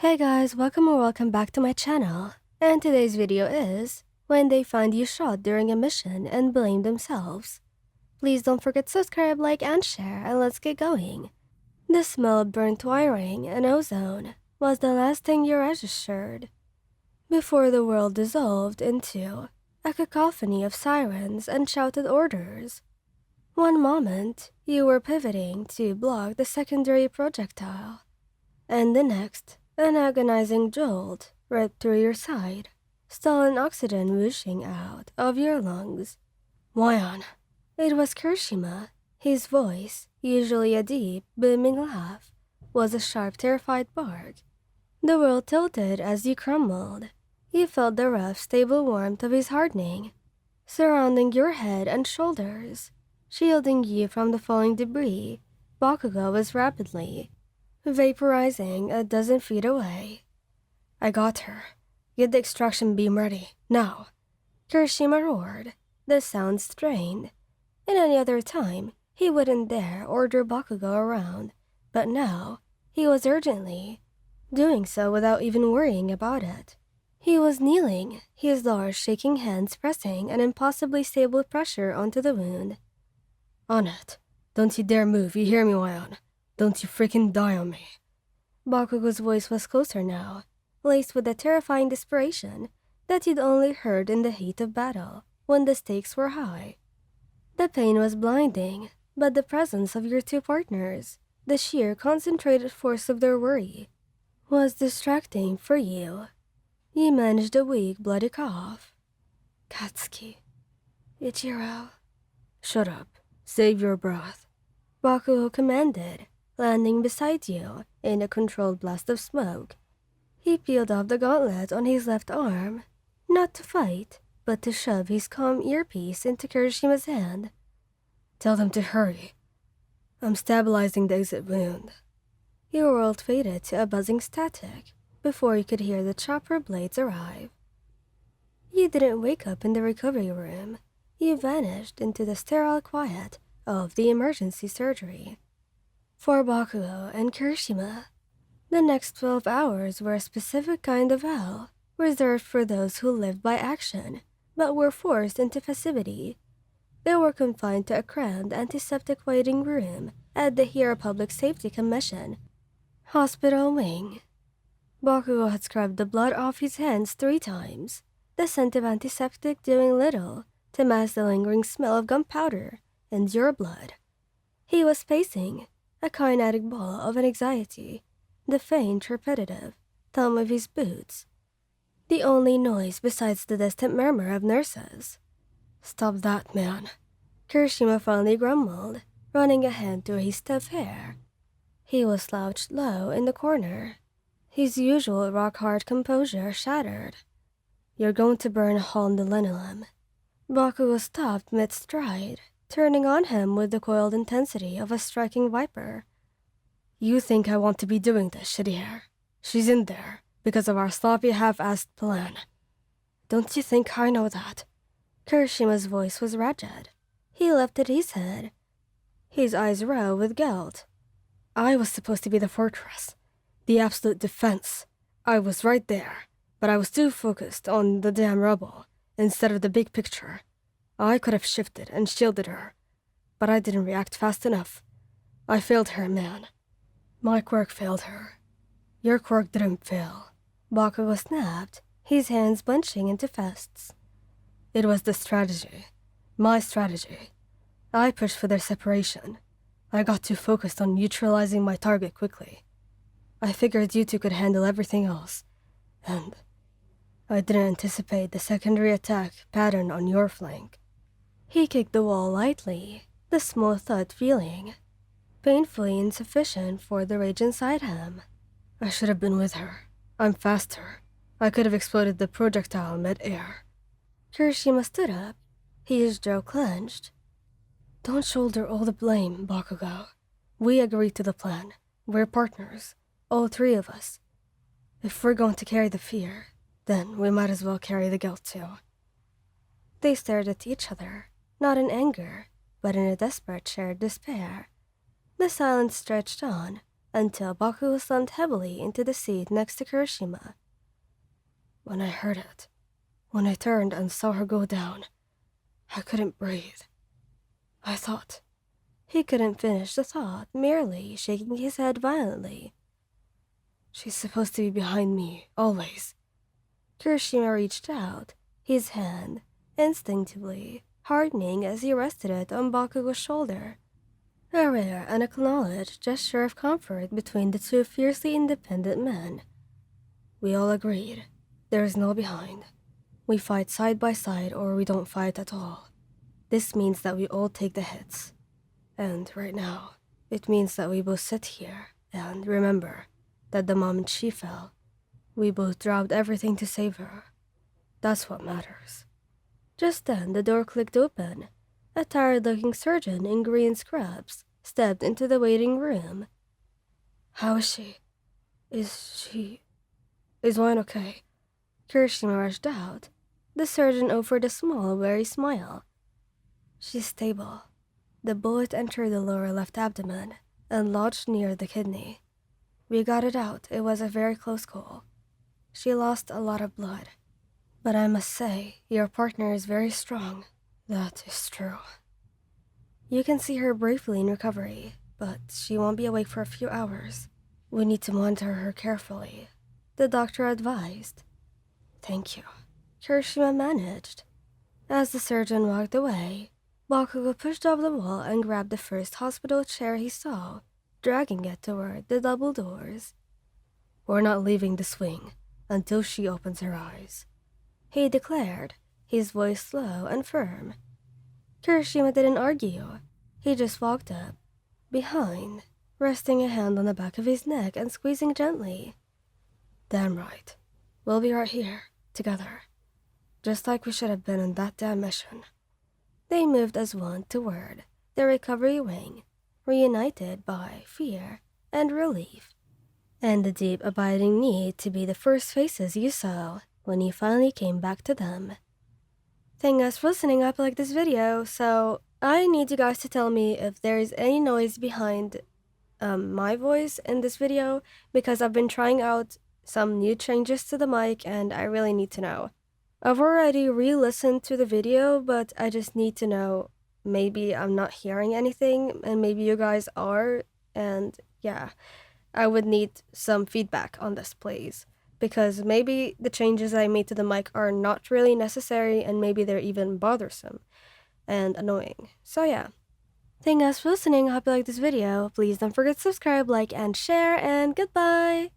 Hey guys, welcome or welcome back to my channel. And today's video is when they find you shot during a mission and blame themselves. Please don't forget to subscribe, like, and share, and let's get going. The smell of burnt wiring and ozone was the last thing you registered before the world dissolved into a cacophony of sirens and shouted orders. One moment, you were pivoting to block the secondary projectile, and the next, an agonizing jolt ripped through your side, stolen oxygen whooshing out of your lungs. Wyon. It was Kirishima. His voice, usually a deep, booming laugh, was a sharp, terrified bark. The world tilted as you crumbled. You felt the rough, stable warmth of his hardening, surrounding your head and shoulders, shielding you from the falling debris. Bakugo was rapidly vaporizing a dozen feet away. I got her. Get the extraction beam ready, now. Kirishima roared, the sound strained. In any other time, he wouldn't dare order Bakugo around, but now, he was urgently doing so without even worrying about it. He was kneeling, his large shaking hands pressing an impossibly stable pressure onto the wound. On it. Don't you dare move, you hear me, Wyon? Don't you freaking die on me. Bakugo's voice was closer now, laced with a terrifying desperation that you'd only heard in the heat of battle, when the stakes were high. The pain was blinding, but the presence of your two partners, the sheer concentrated force of their worry, was distracting for you. You managed a weak, bloody cough. Katsuki. Ichiro. Shut up. Save your breath. Bakugo commanded, landing beside you in a controlled blast of smoke. He peeled off the gauntlet on his left arm, not to fight, but to shove his calm earpiece into Kirishima's hand. Tell them to hurry. I'm stabilizing the exit wound. Your world faded to a buzzing static before you could hear the chopper blades arrive. You didn't wake up in the recovery room. You vanished into the sterile quiet of the emergency surgery. For Bakugo and Kirishima, the next 12 hours were a specific kind of hell, reserved for those who lived by action, but were forced into passivity. They were confined to a crammed antiseptic waiting room at the Hero Public Safety Commission hospital wing. Bakugo had scrubbed the blood off his hands 3 times, the scent of antiseptic doing little to mask the lingering smell of gunpowder and your blood. He was pacing, a kinetic ball of an anxiety, the faint, repetitive thump of his boots, the only noise besides the distant murmur of nurses. Stop that, man. Kirishima finally grumbled, running a hand through his stiff hair. He was slouched low in the corner, his usual rock-hard composure shattered. You're going to burn a hole in the linoleum. Bakugo stopped mid-stride, turning on him with the coiled intensity of a striking viper. You think I want to be doing this, shitty hair? She's in there because of our sloppy half-assed plan. Don't you think I know that? Kirishima's voice was rigid. He lifted his head, his eyes raw with guilt. I was supposed to be the fortress, the absolute defense. I was right there, but I was too focused on the damn rubble instead of the big picture. I could have shifted and shielded her, but I didn't react fast enough. I failed her, man. My quirk failed her. Your quirk didn't fail. Bakugo snapped, his hands bunching into fists. It was the strategy. My strategy. I pushed for their separation. I got too focused on neutralizing my target quickly. I figured you two could handle everything else, and I didn't anticipate the secondary attack pattern on your flank. He kicked the wall lightly, the small thud feeling painfully insufficient for the rage inside him. I should have been with her. I'm faster. I could have exploded the projectile mid-air. Kirishima stood up, his jaw clenched. Don't shoulder all the blame, Bakugo. We agreed to the plan. We're partners, all 3 of us. If we're going to carry the fear, then we might as well carry the guilt too. They stared at each other, not in anger, but in a desperate shared despair. The silence stretched on, until Bakugo slumped heavily into the seat next to Kirishima. When I heard it, when I turned and saw her go down, I couldn't breathe. I thought. He couldn't finish the thought, merely shaking his head violently. She's supposed to be behind me, always. Kirishima reached out, his hand, instinctively, hardening as he rested it on Bakugo's shoulder. A rare, unacknowledged gesture of comfort between the two fiercely independent men. We all agreed. There is no behind. We fight side by side or we don't fight at all. This means that we all take the hits. And right now, it means that we both sit here and remember that the moment she fell, we both dropped everything to save her. That's what matters. Just then, the door clicked open. A tired-looking surgeon in green scrubs stepped into the waiting room. How is she? Is Wine okay? Kirishima rushed out. The surgeon offered a small, wary smile. She's stable. The bullet entered the lower left abdomen and lodged near the kidney. We got it out. It was a very close call. She lost a lot of blood. But I must say, your partner is very strong. That is true. You can see her briefly in recovery, but she won't be awake for a few hours. We need to monitor her carefully, the doctor advised. Thank you. Kirishima managed. As the surgeon walked away, Bakugo pushed off the wall and grabbed the first hospital chair he saw, dragging it toward the double doors. We're not leaving the swing until she opens her eyes, he declared, his voice slow and firm. Kirishima didn't argue. He just walked up, behind, resting a hand on the back of his neck and squeezing gently. Damn right. We'll be right here, together. Just like we should have been on that damn mission. They moved as one toward the recovery wing, reunited by fear and relief, and the deep abiding need to be the first faces you saw when you finally came back to them. Thank us for listening. I hope you like this video, so I need you guys to tell me if there is any noise behind my voice in this video, because I've been trying out some new changes to the mic and I really need to know. I've already re-listened to the video, but I just need to know, maybe I'm not hearing anything and maybe you guys are, and yeah, I would need some feedback on this, please, because maybe the changes I made to the mic are not really necessary and maybe they're even bothersome and annoying. So yeah, thank you guys for listening. I hope you like this video. Please don't forget to subscribe, like, and share, and goodbye!